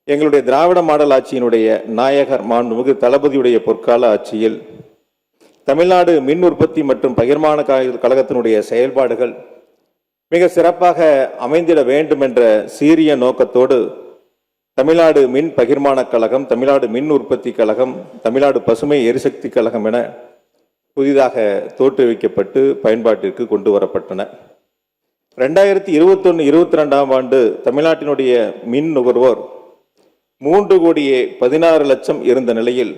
எங்களுடைய திராவிட மாடல் ஆட்சியினுடைய நாயகர் மாண்புமிகு தளபதியுடைய பொற்கால ஆட்சியில் தமிழ்நாடு மின் உற்பத்தி மற்றும் பகிர்மான கழகத்தினுடைய செயல்பாடுகள் மிக சிறப்பாக அமைந்திட வேண்டும் என்ற சீரிய நோக்கத்தோடு தமிழ்நாடு மின் பகிர்மான கழகம், தமிழ்நாடு மின் உற்பத்தி கழகம், தமிழ்நாடு பசுமை எரிசக்தி கழகம் என புதிதாக தோற்றுவிக்கப்பட்டு பயன்பாட்டிற்கு கொண்டு வரப்பட்டன. 2021-22ஆம் ஆண்டு தமிழ்நாட்டினுடைய மின் நுகர்வோர் 3,16,00,000 இருந்த நிலையில்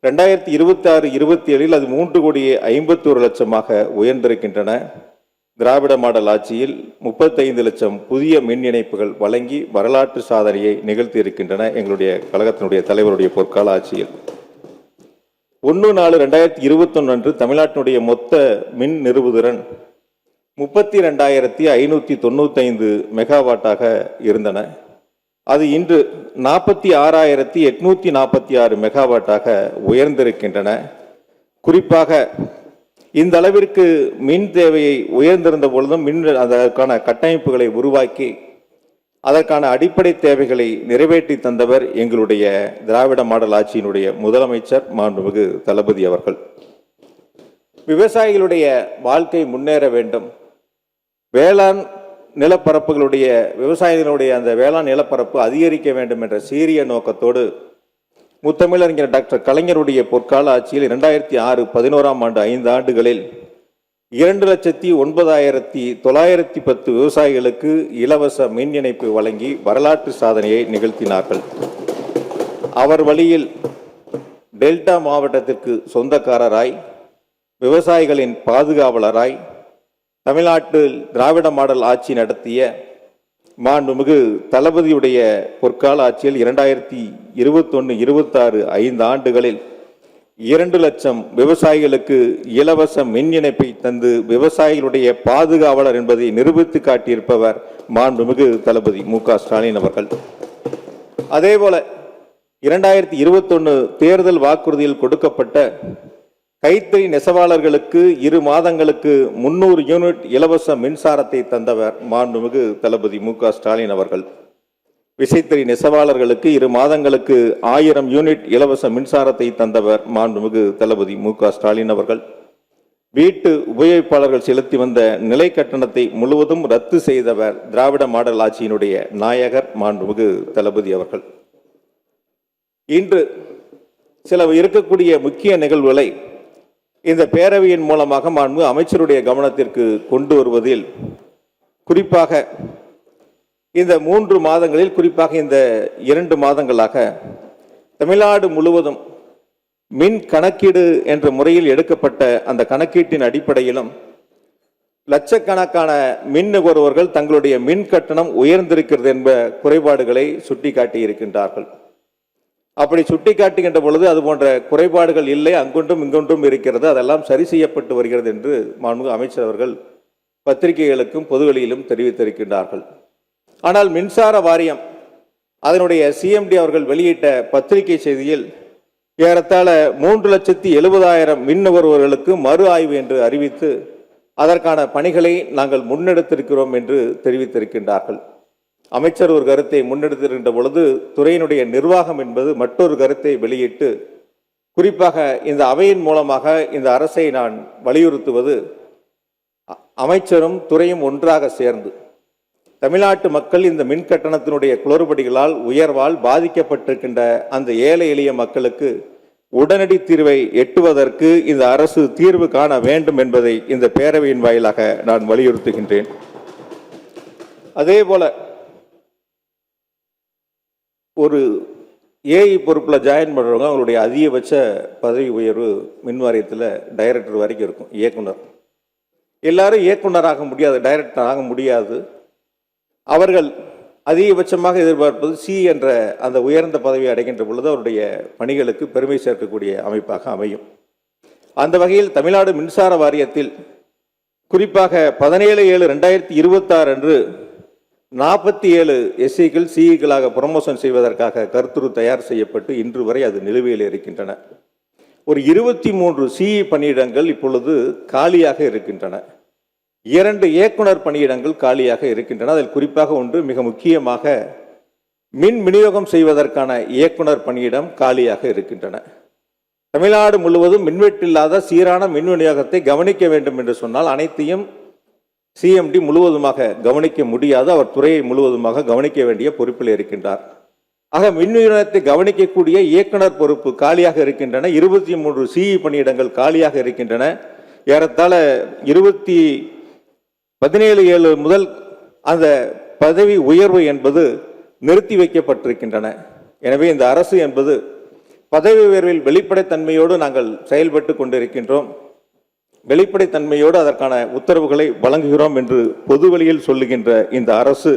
2026-27 அது 3,51,00,000 உயர்ந்திருக்கின்றன. திராவிட மாடல் ஆட்சியில் 35 லட்சம் புதிய மின் இணைப்புகள் வழங்கி வரலாற்று சாதனையை நிகழ்த்தி இருக்கின்றன. எங்களுடைய கழகத்தினுடைய தலைவருடைய பொற்கால ஆட்சியில் 1/4/2021 அன்று தமிழ்நாட்டினுடைய மொத்த மின் நிறுவுதிறன் 32,595 மெகாவாட்டாக இருந்தன. அது இன்று 46,846 மெகாவாட்டாக உயர்ந்திருக்கின்றன. குறிப்பாக இந்த அளவிற்கு மின் தேவையை உயர்ந்திருந்த பொழுதும் அதற்கான கட்டமைப்புகளை உருவாக்கி அதற்கான அடிப்படை தேவைகளை நிறைவேற்றி தந்தவர் எங்களுடைய திராவிட மாடல் ஆட்சியினுடைய முதலமைச்சர் மாண்புமிகு தளபதி அவர்கள். விவசாயிகளுடைய வாழ்க்கை முன்னேற வேண்டும், வேளாண் நிலப்பரப்புகளுடைய விவசாயிகளுடைய அந்த வேளாண் நிலப்பரப்பு அதிகரிக்க வேண்டும் என்ற சீரிய நோக்கத்தோடு முத்தமிழறிஞர் டாக்டர் கலைஞருடைய பொற்கால ஆட்சியில் 2006-11ஆம் ஆண்டு 5 ஆண்டுகளில் 2,09,910 விவசாயிகளுக்கு இலவச மின் இணைப்பு வழங்கி வரலாற்று சாதனையை நிகழ்த்தினார்கள். அவர் வழியில் டெல்டா மாவட்டத்திற்கு சொந்தக்காரராய், விவசாயிகளின் பாதுகாவலராய் தமிழ்நாட்டில் திராவிட மாடல் ஆட்சி நடத்திய மாண்புமிகு தளபதியுடைய பொற்கால ஆட்சியில் 2021-26 5 ஆண்டுகளில் 2 லட்சம் விவசாயிகளுக்கு இலவச மின் இணைப்பை தந்து விவசாயிகளுடைய பாதுகாவலர் என்பதை நிரூபித்து காட்டியிருப்பவர் மாண்புமிகு தளபதி மு.க.ஸ்டாலின் அவர்கள். அதேபோல 2021 தேர்தல் வாக்குறுதியில் கொடுக்கப்பட்ட கைத்தறி நெசவாளர்களுக்கு 2 மாதங்களுக்கு 300 யூனிட் இலவச மின்சாரத்தை தந்தவர் மாண்புமிகு தளபதி மு.க.ஸ்டாலின் அவர்கள். விசைத்தறி நெசவாளர்களுக்கு 2 மாதங்களுக்கு 1000 யூனிட் இலவச மின்சாரத்தை தந்தவர் மாண்புமிகு தளபதி மு.க.ஸ்டாலின் அவர்கள். வீட்டு உபயோகிப்பாளர்கள் செலுத்தி வந்த நிலை கட்டணத்தை முழுவதும் ரத்து செய்தவர் திராவிட மாடல் ஆட்சியினுடைய நாயகர் மாண்புமிகு தளபதி அவர்கள். இன்று சில இருக்கக்கூடிய முக்கிய நிகழ்வுகளை இந்த பேரவையின் மூலமாக மாண்பு அமைச்சருடைய கவனத்திற்கு கொண்டு வருவதில் குறிப்பாக இந்த 3 மாதங்களில், குறிப்பாக இந்த 2 மாதங்களாக தமிழ்நாடு முழுவதும் மின் கணக்கீடு என்ற முறையில் எடுக்கப்பட்ட அந்த கணக்கீட்டின் அடிப்படையிலும் லட்சக்கணக்கான மின் நுகர்வோர்கள் தங்களுடைய மின் கட்டணம் உயர்ந்திருக்கிறது என்ப குறைபாடுகளை சுட்டிக்காட்டி இருக்கின்றார்கள். அப்படி சுட்டிக்காட்டுகின்ற பொழுது அது போன்ற குறைபாடுகள் இல்லை, அங்கொன்றும் இங்கொன்றும் இருக்கிறது, அதெல்லாம் சரி செய்யப்பட்டு வருகிறது என்று மாண்புமிகு அமைச்சர் அவர்கள் பத்திரிகைகளுக்கும் பொதுவெளியிலும் தெரிவித்திருக்கின்றார்கள். ஆனால் மின்சார வாரியம் அதனுடைய சிஎம்டி அவர்கள் வெளியிட்ட பத்திரிகை செய்தியில் ஏறத்தாழ 3,70,000 மின் நுகர்வோர்களுக்கு மறு ஆய்வு என்று அறிவித்து அதற்கான பணிகளை நாங்கள் முன்னெடுத்திருக்கிறோம் என்று தெரிவித்திருக்கின்றார்கள். அமைச்சர் ஒரு கருத்தை முன்னெடுத்திருக்கின்ற பொழுது துறையினுடைய நிர்வாகம் என்பது மற்றொரு கருத்தை வெளியிட்டு, குறிப்பாக இந்த அவையின் மூலமாக இந்த அரசை நான் வலியுறுத்துவது, அமைச்சரும் துறையும் ஒன்றாக சேர்ந்து தமிழ்நாட்டு மக்கள் இந்த மின் கட்டணத்தினுடைய குளறுபடிகளால் உயர்வால் பாதிக்கப்பட்டிருக்கின்ற அந்த ஏழை எளிய மக்களுக்கு உடனடி தீர்வை எட்டுவதற்கு இந்த அரசு தீர்வு காண வேண்டும் என்பதை இந்த பேரவையின் வாயிலாக நான் வலியுறுத்துகின்றேன். அதே போல ஒரு ஏஐ பொறுப்பில் ஜாயின் பண்ணுறவங்க அவங்களுடைய அதிகபட்ச பதவி உயர்வு மின் வாரியத்தில் டைரக்டர் வரைக்கும் இருக்கும். இயக்குனர் எல்லாரும் இயக்குனராக முடியாது, டைரக்டர் ஆக முடியாது. அவர்கள் அதிகபட்சமாக எதிர்பார்ப்பது சி என்ற அந்த உயர்ந்த பதவியை அடைகின்ற பொழுது அவருடைய பணிகளுக்கு பெருமை சேர்க்கக்கூடிய அமைப்பாக அமையும். அந்த வகையில் தமிழ்நாடு மின்சார வாரியத்தில் குறிப்பாக 17/7/2026 அன்று 47 எஸ்சிகள் சிஇக்களாக ப்ரமோஷன் செய்வதற்காக கருத்துரு தயார் செய்யப்பட்டு இன்று வரை அது நிலுவையில் இருக்கின்றன. ஒரு 23 சிஇ பணியிடங்கள் இப்பொழுது காலியாக இருக்கின்றன. 2 இயக்குனர் பணியிடங்கள் காலியாக இருக்கின்றன. அதில் குறிப்பாக ஒன்று மிக முக்கியமாக மின் விநியோகம் செய்வதற்கான இயக்குனர் பணியிடம் காலியாக இருக்கின்றன. தமிழ்நாடு முழுவதும் மின்வெட்டில்லாத சீரான மின் விநியோகத்தை கவனிக்க வேண்டும் என்று சொன்னால் அனைத்தையும் சிஎம்டி முழுவதுமாக கவனிக்க முடியாது. அவர் துறையை முழுவதுமாக கவனிக்க வேண்டிய பொறுப்பில் இருக்கின்றார். ஆக மின் விநியோகத்தை கவனிக்கக்கூடிய இயக்குனர் பொறுப்பு காலியாக இருக்கின்றன. 23 சிஇ பணியிடங்கள் காலியாக இருக்கின்றன. ஏறத்தாழ 17/7 முதல் அந்த பதவி உயர்வு என்பது நிறுத்தி வைக்கப்பட்டிருக்கின்றன. எனவே இந்த அரசு என்பது பதவி உயர்வில் வெளிப்படைத்தன்மையோடு நாங்கள் செயல்பட்டு கொண்டிருக்கின்றோம். வெளிப்படைத்தன்மையோடு அதற்கான உத்தரவுகளை வழங்குகிறோம் என்று பொதுவெளியில் சொல்லுகின்ற இந்த அரசு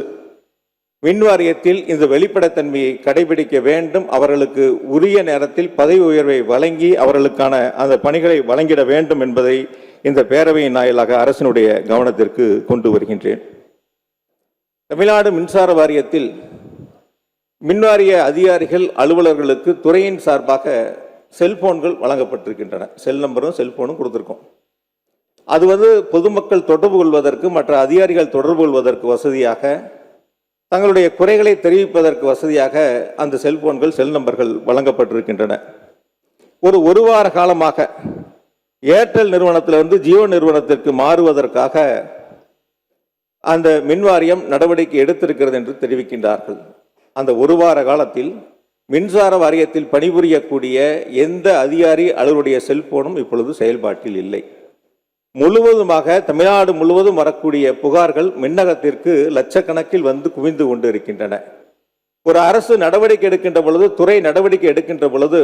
மின் வாரியத்தில் இந்த வெளிப்படைத்தன்மையை கடைபிடிக்க வேண்டும். அவர்களுக்கு உரிய நேரத்தில் பதவி உயர்வை வழங்கி அவர்களுக்கான அந்த பணிகளை வழங்கிட வேண்டும் என்பதை இந்த பேரவையின் வாயிலாக அரசினுடைய கவனத்திற்கு கொண்டு வருகின்றேன். தமிழ்நாடு மின்சார வாரியத்தில் மின்வாரிய அதிகாரிகள் அலுவலர்களுக்கு துறையின் சார்பாக செல்போன்கள் வழங்கப்பட்டிருக்கின்றன. செல் நம்பரும் செல்போனும் கொடுத்துருக்கோம். அது பொதுமக்கள் தொடர்பு கொள்வதற்கு, மற்ற அதிகாரிகள் தொடர்பு கொள்வதற்கு வசதியாக, தங்களுடைய குறைகளை தெரிவிப்பதற்கு வசதியாக அந்த செல்போன்கள், செல் நம்பர்கள் வழங்கப்பட்டிருக்கின்றன. ஒரு வார காலமாக ஏர்டெல் நிறுவனத்திலிருந்து ஜியோ நிறுவனத்திற்கு மாறுவதற்காக அந்த மின்வாரியம் நடவடிக்கை எடுத்திருக்கிறது என்று தெரிவிக்கின்றார்கள். அந்த ஒரு வார காலத்தில் மின்சார வாரியத்தில் பணிபுரியக்கூடிய எந்த அதிகாரி அலுவலுடைய செல்போனும் இப்பொழுது செயல்பாட்டில் இல்லை. முழுவதுமாக தமிழ்நாடு முழுவதும் வரக்கூடிய புகார்கள் மின்னகத்திற்கு லட்சக்கணக்கில் வந்து குவிந்து கொண்டு இருக்கின்றன. ஒரு அரசு நடவடிக்கை எடுக்கின்ற பொழுது, துறை நடவடிக்கை எடுக்கின்ற பொழுது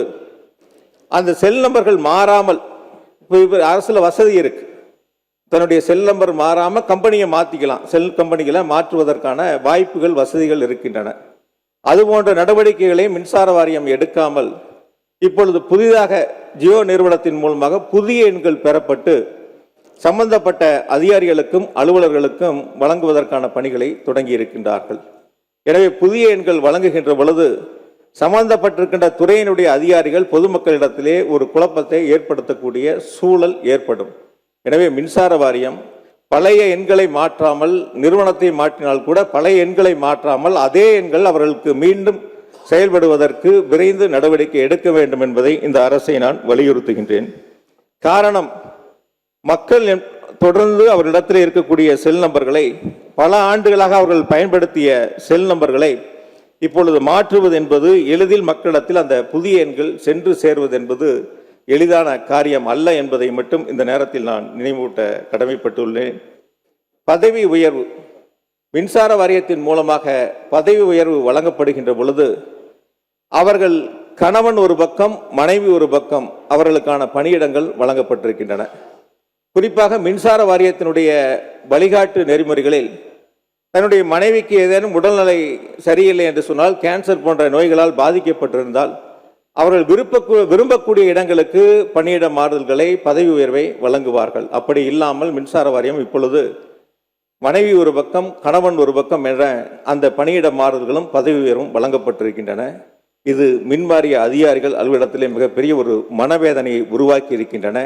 அந்த செல் நம்பர்கள் மாறாமல், அரசுல வசதி இருக்கு, தன்னுடைய செல் நம்பர் மாறாம கம்பெனியை மாத்திக்கலாம், செல் கம்பெனிகளை மாற்றுவதற்கான வாய்ப்புகள், வசதிகள் இருக்கின்றன. அதுபோன்ற நடவடிக்கைகளை மின்சார வாரியம் எடுக்காமல் இப்பொழுது புதிதாக ஜியோ நிறுவனத்தின் மூலமாக புதிய எண்கள் பெறப்பட்டு சம்பந்தப்பட்ட அதிகாரிகளுக்கும் அலுவலர்களுக்கும் வழங்குவதற்கான பணிகளை தொடங்கி இருக்கின்றார்கள். எனவே புதிய எண்கள் வழங்குகின்ற பொழுது சம்பந்தப்பட்டிருக்கின்ற துறையினுடைய அதிகாரிகள் பொதுமக்களிடத்திலே ஒரு குழப்பத்தை ஏற்படுத்தக்கூடிய சூழல் ஏற்படும். எனவே மின்சார வாரியம் பழைய எண்களை மாற்றாமல், நிறுவனத்தை மாற்றினால் கூட பழைய எண்களை மாற்றாமல் அதே எண்கள் அவர்களுக்கு மீண்டும் செயல்படுவதற்கு விரைந்து நடவடிக்கை எடுக்க வேண்டும் என்பதை இந்த அரசை நான் வலியுறுத்துகின்றேன். காரணம், மக்கள் தொடர்ந்து அவர்களிடத்தில் இருக்கக்கூடிய செல் நம்பர்களை, பல ஆண்டுகளாக அவர்கள் பயன்படுத்திய செல் நம்பர்களை இப்பொழுது மாற்றுவது என்பது எளிதில் மக்களிடத்தில் அந்த புதிய எண்கள் சென்று சேர்வது என்பது எளிதான காரியம் அல்ல என்பதை மட்டும் இந்த நேரத்தில் நான் நினைவூட்ட கடமைப்பட்டுள்ளேன். பதவி உயர்வு, மின்சார வாரியத்தின் மூலமாக பதவி உயர்வு வழங்கப்படுகின்ற பொழுது அவர்கள் கணவன் ஒரு பக்கம், மனைவி ஒரு பக்கம், அவர்களுக்கான பணியிடங்கள் வழங்கப்பட்டிருக்கின்றன. குறிப்பாக மின்சார வாரியத்தினுடைய வழிகாட்டு நெறிமுறைகளில் தன்னுடைய மனைவிக்கு ஏதேனும் உடல்நிலை சரியில்லை என்று சொன்னால், கேன்சர் போன்ற நோய்களால் பாதிக்கப்பட்டிருந்தால் அவர்கள் விரும்பக்கூடிய இடங்களுக்கு பணியிட மாறுதல்களை, பதவி உயர்வை வழங்குவார்கள். அப்படி இல்லாமல் மின்சார வாரியம் இப்பொழுது மனைவி ஒரு பக்கம், கணவன் ஒரு பக்கம் என்ற அந்த பணியிட மாறுதல்களும் பதவி உயர்வும் வழங்கப்பட்டிருக்கின்றன. இது மின்வாரிய அதிகாரிகள் அலுவலகத்திலே மிகப்பெரிய ஒரு மனவேதனையை உருவாக்கி இருக்கின்றன.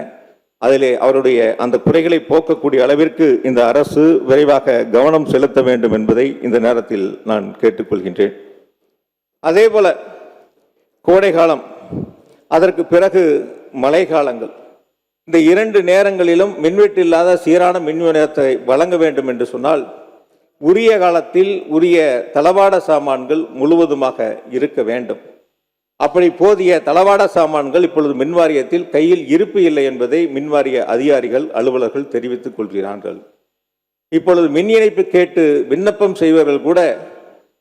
அதிலே அவருடைய அந்த குறைகளை போக்கக்கூடிய அளவிற்கு இந்த அரசு விரைவாக கவனம் செலுத்த வேண்டும் என்பதை இந்த நேரத்தில் நான் கேட்டுக்கொள்கின்றேன். அதே போல கோடை காலம், அதற்கு பிறகு மழை காலங்கள், இந்த 2 நேரங்களிலும் மின்வெட்டு இல்லாத சீரான மின் விநியோகத்தை வழங்க வேண்டும் என்று சொன்னால் உரிய காலத்தில் உரிய தளவாட சாமான்கள் முழுவதுமாக இருக்க வேண்டும். அப்படி போதிய தளவாட சாமான்கள் இப்பொழுது மின்வாரியத்தில் கையில் இருப்பு இல்லை என்பதை மின்வாரிய அதிகாரிகள், அலுவலர்கள் தெரிவித்துக் கொள்கிறார்கள். இப்பொழுது மின் இணைப்பு கேட்டு விண்ணப்பம் செய்வர்கள் கூட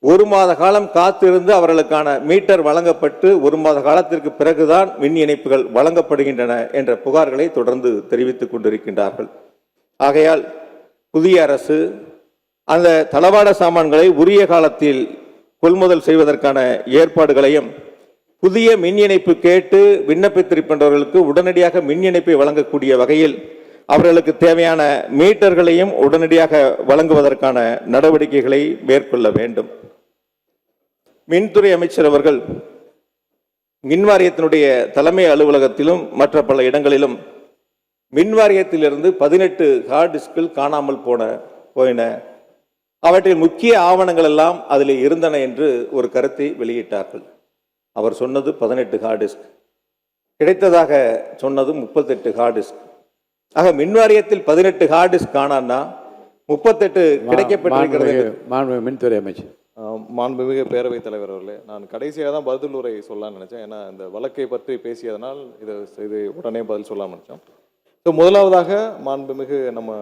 1 மாத காலம் காத்திருந்து அவர்களுக்கான மீட்டர் வழங்கப்பட்டு 1 மாத காலத்திற்கு பிறகுதான் மின் இணைப்புகள் வழங்கப்படுகின்றன என்ற புகார்களை தொடர்ந்து தெரிவித்துக் கொண்டிருக்கின்றார்கள். ஆகையால் புதிய அரசு அந்த தளவாட சாமான்களை உரிய காலத்தில் கொள்முதல் செய்வதற்கான ஏற்பாடுகளையும், புதிய மின் இணைப்பு கேட்டு விண்ணப்பித்திருக்கின்றவர்களுக்கு உடனடியாக மின் இணைப்பை வழங்கக்கூடிய வகையில் அவர்களுக்கு தேவையான மீட்டர்களையும் உடனடியாக வழங்குவதற்கான நடவடிக்கைகளை மேற்கொள்ள வேண்டும். மின்துறை அமைச்சர் அவர்கள் மின்வாரியத்தினுடைய தலைமை அலுவலகத்திலும் மற்ற பல இடங்களிலும் மின்வாரியத்திலிருந்து 18 ஹார்ட் டிஸ்கில் காணாமல் போயின, அவற்றில் முக்கிய ஆவணங்கள் எல்லாம் அதில் இருந்தன என்று ஒரு கருத்தை வெளியிட்டார்கள். அவர் சொன்னது 18 ஹார்ட் டிஸ்க், கிடைத்ததாக சொன்னது 38 ஹார்ட் டிஸ்க். ஆக மின்வாரியத்தில் 18 ஹார்ட் டிஸ்க் காணான்னா 38 கிடைக்கப்பட்டிருக்கிறது. மின்துறை அமைச்சர். மாண்புமிகு பேரவைத் தலைவர் அவர்களே, நான் கடைசியாக தான் பதில் உரை சொல்லலாம்னு நினச்சேன். ஏன்னா இந்த வழக்கை பற்றி பேசியதனால் இது உடனே பதில் சொல்லாமல் நினச்சோம். ஸோ முதலாவதாக மாண்புமிகு நம்ம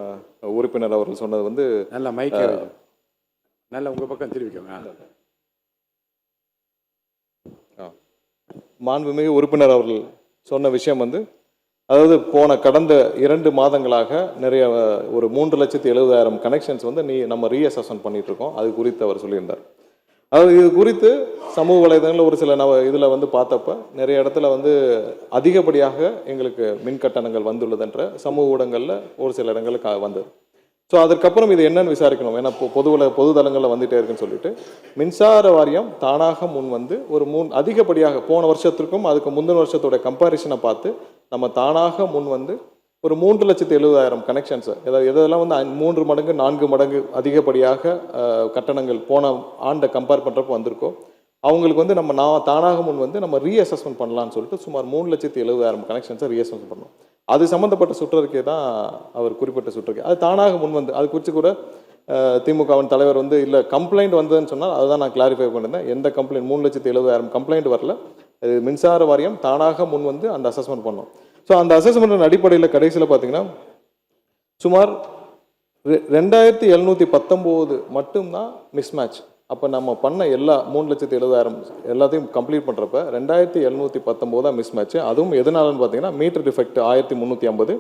உறுப்பினர் அவர்கள் சொன்னது வந்து நல்ல மைக்க நல்ல உங்கள் பக்கம் தெரிவிக்கோங்க. மாண்புமிகு உறுப்பினர் அவர்கள் சொன்ன விஷயம் வந்து, அதாவது கடந்த 2 மாதங்களாக நிறைய ஒரு 3,70,000 கனெக்ஷன்ஸ் வந்து நம்ம ரீஅசஸ்மெண்ட் பண்ணிட்டு இருக்கோம். அது குறித்து அவர் சொல்லியிருந்தார். அதாவது இது குறித்து சமூக வலைதளங்களில் ஒரு சில இதில் வந்து பார்த்தப்ப நிறைய இடத்துல வந்து அதிகப்படியாக எங்களுக்கு மின் கட்டணங்கள் வந்துள்ளதுன்ற சமூக ஊடகங்களில் ஒரு சில இடங்களுக்கு வந்தது. ஸோ அதுக்கப்புறம் இது என்னன்னு விசாரிக்கணும். ஏன்னா பொது தளங்களில் வந்துட்டே இருக்குன்னு சொல்லிட்டு மின்சார வாரியம் தானாக முன் வந்து ஒரு அதிகப்படியாக போன வருஷத்திற்கும் அதுக்கு முந்தின வருஷத்தோட கம்பேரிசனை பார்த்து நம்ம தானாக முன் வந்து ஒரு 3,70,000 கனெக்ஷன்ஸ், இதெல்லாம் வந்து 3 மடங்கு 4 மடங்கு அதிகப்படியாக கட்டணங்கள் போன ஆண்டை கம்பேர் பண்ணுறப்போ வந்திருக்கோம். அவங்களுக்கு வந்து நான் தானாக முன் வந்து நம்ம ரீஅசஸ்மெண்ட் பண்ணலான்னு சொல்லிட்டு சுமார் 3,70,000 கனெக்ஷன்ஸை ரீஅசஸ்மெண்ட் பண்ணோம். அது சம்மந்தப்பட்ட சுற்றறிக்கை தான் அவர் குறிப்பிட்ட சுற்றறிக்கை. அது தானாக முன் வந்து அது குறித்து கூட திமுகவின் தலைவர் வந்து இல்லை கம்ப்ளைண்ட் வந்ததுன்னு சொன்னால் அதுதான் நான் கிளாரிஃபை பண்ணியிருந்தேன். எந்த கம்ப்ளைண்ட் 3,70,000 கம்ப்ளைண்ட் வரல. அது மின்சார வாரியம் தானாக முன் வந்து அந்த அசஸ்மெண்ட் பண்ணோம். ஸோ அந்த அசஸ்மெண்ட் அடிப்படையில் கடைசியில் பார்த்தீங்கன்னா சுமார் 2,719 மட்டும்தான் மிஸ்மேட்ச். அப்போ நம்ம பண்ண எல்லா 3,70,000 எல்லாத்தையும் கம்ப்ளீட் பண்ணுறப்ப 2,719 தான் மிஸ்மேட்ச். அதுவும் எதனாலன்னு பார்த்தீங்கன்னா meter defect 1,350,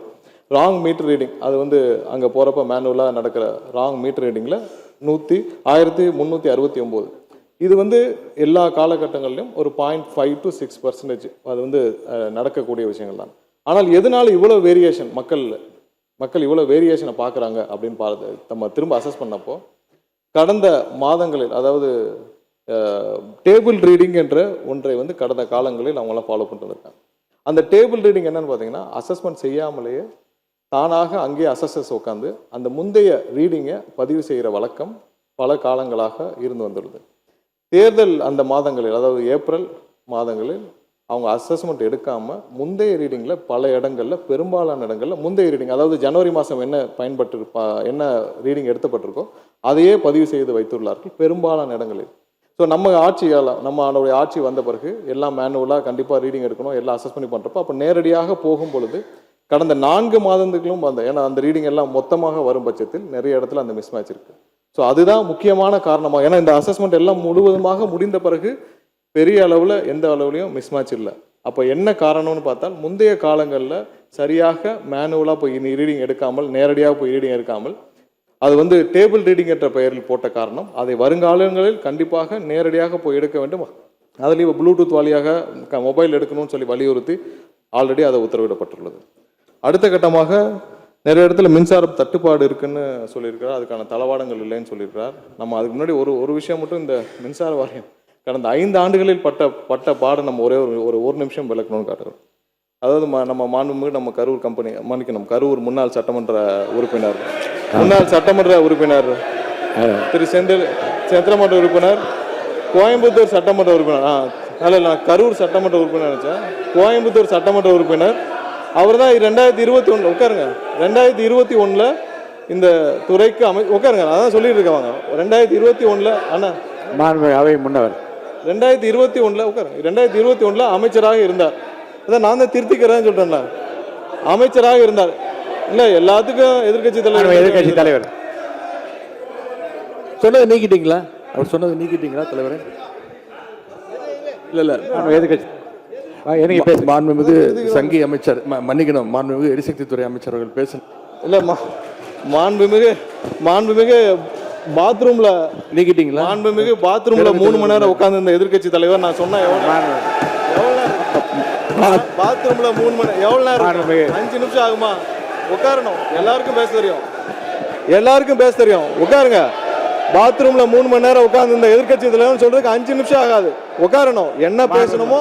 wrong meter reading, அது வந்து அங்கே போகிறப்ப மேனுவலாக நடக்கிற ராங் மீட்டர் ரீடிங்கில் 1,369. இது வந்து எல்லா காலகட்டங்களிலும் ஒரு 0.5 to 6% அது வந்து நடக்கக்கூடிய விஷயங்கள் தான். ஆனால் எதனால இவ்வளோ வேரியேஷன் மக்கள் இவ்வளோ வேரியேஷனை பார்க்குறாங்க அப்படின்னு நம்ம திரும்ப அசஸ் பண்ணப்போ கடந்த மாதங்களில், அதாவது டேபிள் ரீடிங் என்ற ஒன்றை வந்து கடந்த காலங்களில் அவங்களாம் ஃபாலோ பண்ணிட்டு இருக்காங்க. அந்த டேபிள் ரீடிங் என்னன்னு பார்த்தீங்கன்னா அசஸ்மெண்ட் செய்யாமலேயே தானாக அங்கேயே அசஸஸ் உட்காந்து அந்த முந்தைய ரீடிங்கை பதிவு செய்கிற வழக்கம் பல காலங்களாக இருந்து வந்துள்ளது. தேர்தல் அந்த மாதங்களில், அதாவது ஏப்ரல் மாதங்களில் அவங்க அசஸ்மெண்ட் எடுக்காமல் முந்தைய ரீடிங்கில் பல இடங்களில், பெரும்பாலான இடங்களில் முந்தைய ரீடிங், அதாவது ஜனவரி மாதம் என்ன ரீடிங் எடுத்தப்பட்டிருக்கோ அதையே பதிவு செய்து வைத்துள்ளார்கள் பெரும்பாலான இடங்களில். ஸோ நம்மளுடைய ஆட்சி வந்த பிறகு எல்லாம் மேனுவலாக கண்டிப்பாக ரீடிங் எடுக்கணும், எல்லாம் அசஸ் பண்ணி பண்ணுறப்போ அப்போ நேரடியாக போகும் பொழுது கடந்த 4 மாதங்களுக்கும் ஏன்னா அந்த ரீடிங் எல்லாம் மொத்தமாக வரும் பட்சத்தில் நிறைய இடத்துல அந்த மிஸ்மேட்ச் இருக்குது. ஸோ அதுதான் முக்கியமான காரணமாக. ஏன்னா இந்த அசஸ்மெண்ட் எல்லாம் முழுவதுமாக முடிந்த பிறகு பெரிய அளவில் எந்த அளவுலையும் மிஸ்மேட்ச் இல்லை. அப்போ என்ன காரணம்னு பார்த்தால் முந்தைய காலங்களில் சரியாக மேனுவலாக போய் ரீடிங் எடுக்காமல், நேரடியாக போய் ரீடிங் எடுக்காமல் அது வந்து டேபிள் ரீடிங் என்ற பெயரில் போட்ட காரணம். அதை வருங்காலங்களில் கண்டிப்பாக நேரடியாக போய் எடுக்க வேண்டும். அதுலேயும் ப்ளூடூத் வழியாக மொபைல் எடுக்கணும்னு சொல்லி வலியுறுத்தி ஆல்ரெடி அதை உத்தரவிடப்பட்டுள்ளது. அடுத்த கட்டமாக நிறைய இடத்துல மின்சார தட்டுப்பாடு இருக்குன்னு சொல்லியிருக்கிறார், அதுக்கான தளவாடங்கள் இல்லைன்னு சொல்லியிருக்கிறார். நம்ம அதுக்கு முன்னாடி ஒரு விஷயம் மட்டும், இந்த மின்சார வாரியம் கடந்த 5 ஆண்டுகளில் பட்ட பாடு நம்ம ஒரு நிமிஷம் விளக்கணும்னு காட்டுறோம். அதாவது நம்ம மாண்புமிகு நம்ம கரூர் கம்பெனி மன்னிக்கணும், கரூர் முன்னாள் சட்டமன்ற உறுப்பினர் திரு சந்திரமன்ற உறுப்பினர், கோயம்புத்தூர் சட்டமன்ற உறுப்பினர், நான் கரூர் சட்டமன்ற உறுப்பினர் நினைச்சேன், கோயம்புத்தூர் சட்டமன்ற உறுப்பினர். அவர் தான் 2021 உட்காருங்க, 2021 இந்த துறைக்கு உட்காருங்க, அதான் சொல்லிட்டு இருக்காங்க. 2021 அண்ணா அவை முன்னவர் 2021 உட்காருங்க, 2021 அமைச்சராக இருந்தார். அதான் நான் தான் திருத்திக்கிறேன்னு சொல்றேன்ல, அமைச்சராக இருந்தார். இல்ல எல்லாத்துக்கும் எதிர்கட்சி தலைவர் சொன்னதை நீக்கிட்டீங்களா? அவர் சொன்னதை நீக்கிட்டீங்களா தலைவரே? இல்ல எதிர்கட்சி மாண்புமிகு சங்கி அமைச்சர், மன்னிக்கணும், மாண்புமிகு எரிசக்தித்துறை அமைச்சர் அவர்கள் பேசணும். இல்ல மாண்புமிகு பாத்ரூம்ல நீக்கிட்டீங்களா? மாண்புமிகு பாத்ரூம்ல 3 மணி நேரம் உட்கார்ந்து இந்த எதிர்கட்சி தலைவர் நான் சொன்னேன். பாத்ரூம்ல 3 மணி எவ்வளவு நேரம்? 5 நிமிஷம் ஆகுமா? உட்காரணும். எல்லாருக்கும் பேச தெரியும், உட்காருங்க. பாத்ரூம்ல 3 மணி நேரம் உட்கார்ந்து இந்த எதிர்கட்சி தலைவர் சொல்றதுக்கு 5 நிமிஷம் ஆகாது. உட்காரணும். என்ன பேசணுமோ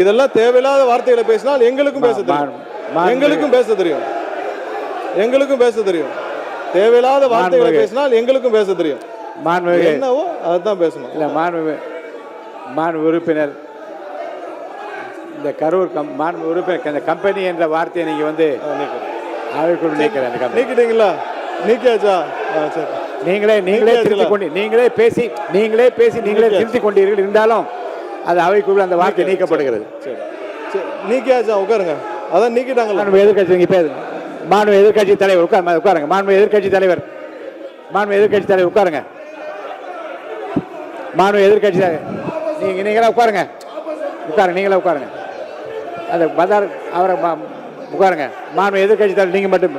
இதெல்லாம் தேவையில்லாத வார்த்தைகளை பேசினால் எங்களுக்கும் பேச தெரியும். தேவையில்லாத வார்த்தைகளை மாண்புமிகு. பேசினால் எங்களுக்கும் பேச தெரியும். மாண்புமிகு என்னவோ அதுதான் பேசணும். இல்லை மாண்பு உறுப்பினர் இந்த கரூர் மாண்பு உறுப்பினர் இந்த கம்பெனி என்ற வார்த்தையை நீங்க வந்து அவைக்குள் நீக்கிறேன். அந்த கம்பெனி நீக்கிட்டீங்களா? நீக்கியாச்சா? சரி. நீங்களே திருத்திக் கொண்டு நீங்களே பேசி திருத்திக் கொண்டீர்கள். இருந்தாலும் அது அவைக்குள் அந்த வார்த்தை நீக்கப்படுகிறது. சரி சரி, நீக்கியாச்சா? உட்காருங்க. அதான் நீக்கிட்டாங்களா? மாண்பு எதிர்கட்சி நீங்க பேசுங்க. மாண்பு எதிர்கட்சி தலைவர் உட்காருங்க. மாண்பு எதிர்கட்சி தலைவர் உட்காருங்க. மாண்பு எதிர்கட்சி தலைவர் நீங்களே உட்காருங்க. நீங்களே உட்காருங்க. அது பதார் அவரை உட்காருங்க. மாண்பு எதிர்கட்சி தலைவர் நீங்க மட்டும்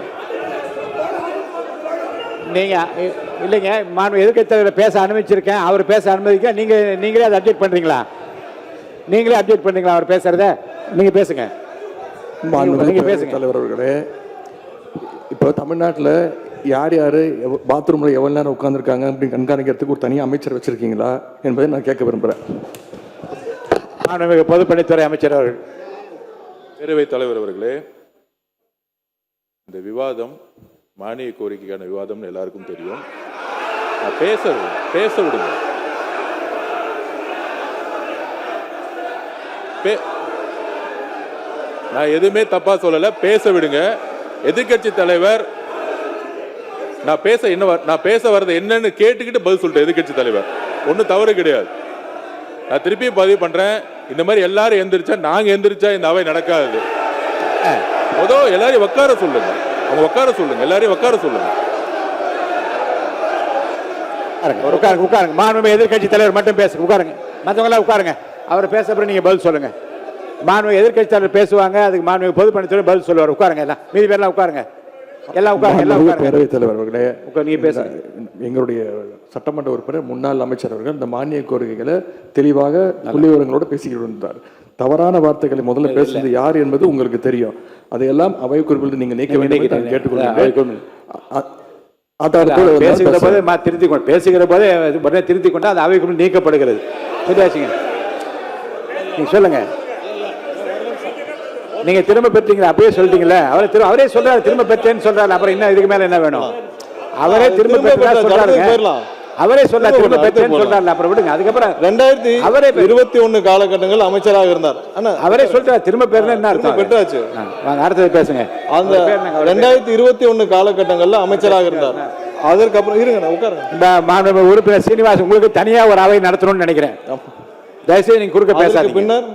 நீங்க இல்லைங்க. மாண்பு எதிர்கட்சி தலைவரை பேச அனுமதிச்சிருக்கேன். அவர் பேச அனுமதிக்க நீங்களே அதை அப்டேட் பண்றீங்களா? அவர் பேசுறத நீங்க பேசுங்க. நீங்க பேசுங்க. தலைவர் அவர்களே, இப்போ தமிழ்நாட்டில் யார் பாத்ரூமில் எவ்வளோ நேரம் உட்காந்துருக்காங்க அப்படின்னு கண்காணிக்கிறதுக்கு ஒரு தனி அமைச்சர் வச்சிருக்கீங்களா என்பதை நான் கேட்க விரும்புகிறேன். மாண்புமிகு பொதுப்பணித்துறை அமைச்சர் அவர்கள். பேரவைத் தலைவர் அவர்களே, இந்த விவாதம் மானிய கோரிக்கைக்கான விவாதம் எல்லாருக்கும் தெரியும். நான் பேச விடுங்க. நான் எதுவுமே தப்பா சொல்லல, பேச விடுங்க. எதிர்க்கட்சி தலைவர் நான் பேச வர்றது என்னன்னு கேட்டுக்கிட்டு பதில் சொல்லிட்டேன். எதிர்க்கட்சி தலைவர் ஒன்றும் தவறு கிடையாது. நான் திருப்பியும் பதிவு பண்றேன். இந்த மாதிரி எல்லாரும் எந்திரிச்சா நாங்க எந்திரிச்சா இந்த அவை நடக்காது. எல்லாரையும் உட்கார சொல்லுங்க. எல்லாரையும் உட்கார சொல்லுங்க. உட்காருங்க. மாண்புமிகு எதிர்க்கட்சி தலைவர் மட்டும் பேசுங்க. உட்காருங்க. மற்றவங்க எல்லாம் உட்காருங்க. அவர் பேச அப்புறம் நீங்க பதில் சொல்லுங்க. மாண்புமிகு எதிர்க்கட்சி தலைவர் பேசுவாங்க. அதுக்கு மாண்புமிகு பொதுப்பணித்துறை பதில் சொல்லுவார். உட்காருங்க. எல்லாம் மீதி பேர்லாம் உட்காருங்க. பேரவைத் தலைவர் அவர்களே, நீங்க பேசுங்க. எங்களுடைய சட்டமன்ற உறுப்பினர் முன்னாள் அமைச்சர் அவர்கள் இந்த மானிய கோரிக்கைகளை தெளிவாக புள்ளிவிவரங்களோட பேசிக்கிட்டு இருந்தார். தவறான வார்த்தைகளை முதல்ல பேசுறது யார் என்பது உங்களுக்கு தெரியும். அதையெல்லாம் அவை குறிப்பில் நீங்க நீக்க வேண்டும் என்று நான் கேட்டுக்கொள்கிறேன். பேசுகிற போதே உடனே திருத்திக் கொண்டு அது அவைக்குள் நீக்கப்படுகிறது. சரியாச்சுங்க. நீங்க சொல்லுங்க. நீங்க திரும்ப பெற்றீங்களா? அப்படியே சொல்லிட்டீங்களா? அவரே சொல்றாரு திரும்ப பெற்றேன்னு சொல்றாரு. அப்புறம் என்ன இதுக்கு மேல என்ன வேணும்? அவரே திரும்ப பெற்றா சொல்றாரு. அவரே சொல்றாரு திரும்ப பெற்றேன்னு சொல்றாரு. அப்புறம் விடுங்க. அதுக்கப்புறம் 2021 காலகட்டங்கள் அமைச்சராக இருந்தார். அவரே சொல்றாரு திரும்ப பெறல என்ன அர்த்தம்? பெற்றாச்சு. வாங்க அடுத்தது பேசுங்க. அந்த 2021 காலகட்டங்கள்ல அமைச்சராக இருந்தார். அதற்கப்புறம் இருங்க, நான் உட்காருங்க. இந்த மாண்புமிகு உறுப்பினர் சீனிவாசன் உங்களுக்கு தனியா ஒரு அவை நடத்தணும்னு நினைக்கிறேன். தயவுசெய்து நீங்க குறுக்க பேசாதீங்க. பின்னர்